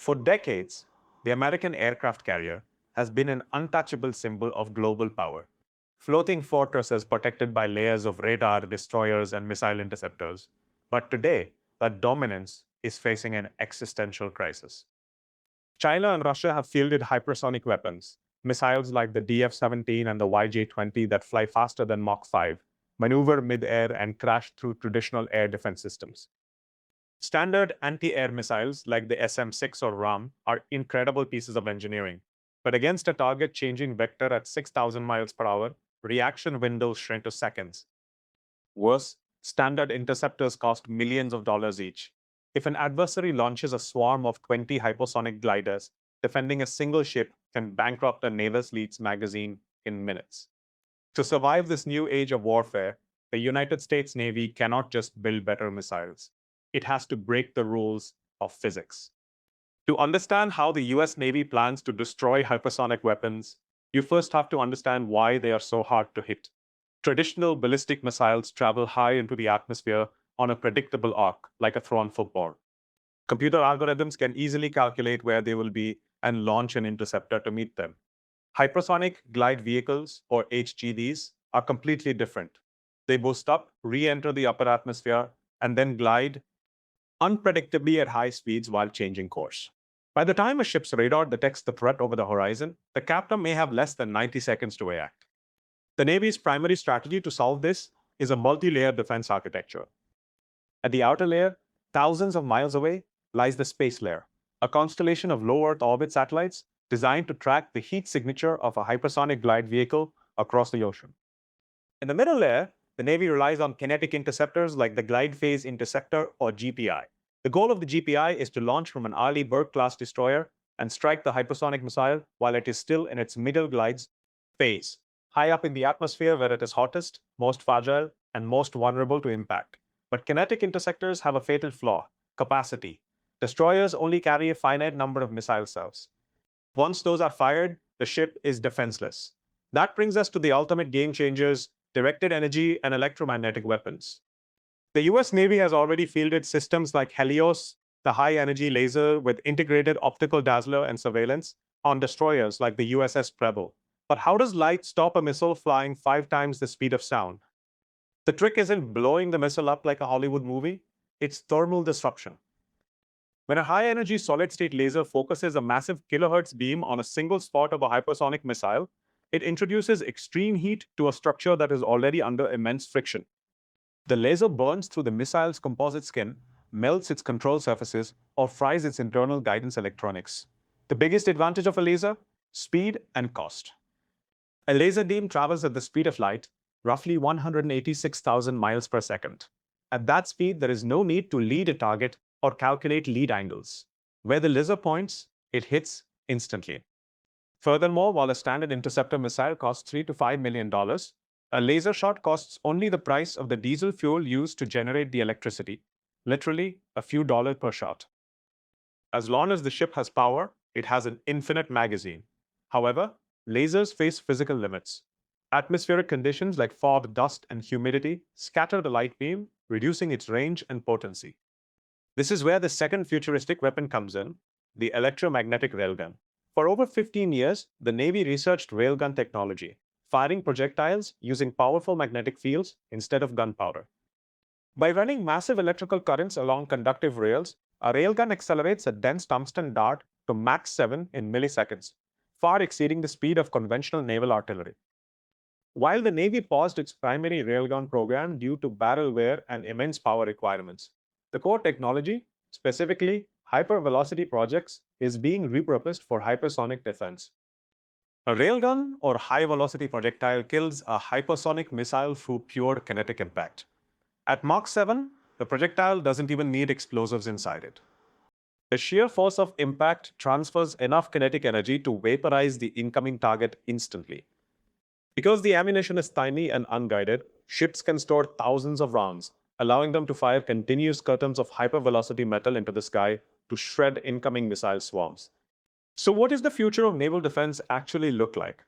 For decades, the American aircraft carrier has been an untouchable symbol of global power, floating fortresses protected by layers of radar, destroyers, and missile interceptors. But today, that dominance is facing an existential crisis. China and Russia have fielded hypersonic weapons, missiles like the DF-17 and the YJ-20 that fly faster than Mach 5, maneuver mid-air, and crash through traditional air defense systems. Standard anti-air missiles like the SM-6 or RAM are incredible pieces of engineering, but against a target-changing vector at 6,000 miles per hour, reaction windows shrink to seconds. Worse, standard interceptors cost millions of dollars each. If an adversary launches a swarm of 20 hypersonic gliders, defending a single ship can bankrupt a naval fleet's magazine in minutes. To survive this new age of warfare, the United States Navy cannot just build better missiles. It has to break the rules of physics. To understand how the US Navy plans to destroy hypersonic weapons, you first have to understand why they are so hard to hit. Traditional ballistic missiles travel high into the atmosphere on a predictable arc, like a thrown football. Computer algorithms can easily calculate where they will be and launch an interceptor to meet them. Hypersonic glide vehicles, or HGVs, are completely different. They boost up, re-enter the upper atmosphere, and then glide unpredictably at high speeds while changing course. By the time a ship's radar detects the threat over the horizon, the captor may have less than 90 seconds to react. The Navy's primary strategy to solve this is a multi-layer defense architecture. At the outer layer, thousands of miles away, lies the space layer, a constellation of low Earth orbit satellites designed to track the heat signature of a hypersonic glide vehicle across the ocean. In the middle layer, the Navy relies on kinetic interceptors like the Glide Phase Interceptor, or GPI. The goal of the GPI is to launch from an Arleigh Burke-class destroyer and strike the hypersonic missile while it is still in its middle glides phase, high up in the atmosphere where it is hottest, most fragile, and most vulnerable to impact. But kinetic interceptors have a fatal flaw: capacity. Destroyers only carry a finite number of missile cells. Once those are fired, the ship is defenseless. That brings us to the ultimate game changers: directed energy and electromagnetic weapons. The US Navy has already fielded systems like Helios, the high-energy laser with integrated optical dazzler and surveillance, on destroyers like the USS Preble. But how does light stop a missile flying 5 times the speed of sound? The trick isn't blowing the missile up like a Hollywood movie, it's thermal disruption. When a high-energy solid-state laser focuses a massive kilohertz beam on a single spot of a hypersonic missile, it introduces extreme heat to a structure that is already under immense friction. The laser burns through the missile's composite skin, melts its control surfaces, or fries its internal guidance electronics. The biggest advantage of a laser? Speed and cost. A laser beam travels at the speed of light, roughly 186,000 miles per second. At that speed, there is no need to lead a target or calculate lead angles. Where the laser points, it hits instantly. Furthermore, while a standard interceptor missile costs $3 to $5 million, a laser shot costs only the price of the diesel fuel used to generate the electricity, literally a few dollars per shot. As long as the ship has power, it has an infinite magazine. However, lasers face physical limits. Atmospheric conditions like fog, dust, and humidity scatter the light beam, reducing its range and potency. This is where the second futuristic weapon comes in: the electromagnetic railgun. For over 15 years, the Navy researched railgun technology, firing projectiles using powerful magnetic fields instead of gunpowder. By running massive electrical currents along conductive rails, a railgun accelerates a dense tungsten dart to Mach 7 in milliseconds, far exceeding the speed of conventional naval artillery. While the Navy paused its primary railgun program due to barrel wear and immense power requirements, the core technology, specifically hypervelocity projects, is being repurposed for hypersonic defense. A railgun, or high-velocity projectile, kills a hypersonic missile through pure kinetic impact. At Mach 7, the projectile doesn't even need explosives inside it. The sheer force of impact transfers enough kinetic energy to vaporize the incoming target instantly. Because the ammunition is tiny and unguided, ships can store thousands of rounds, allowing them to fire continuous curtains of hypervelocity metal into the sky to shred incoming missile swarms. So what does the future of naval defense actually look like?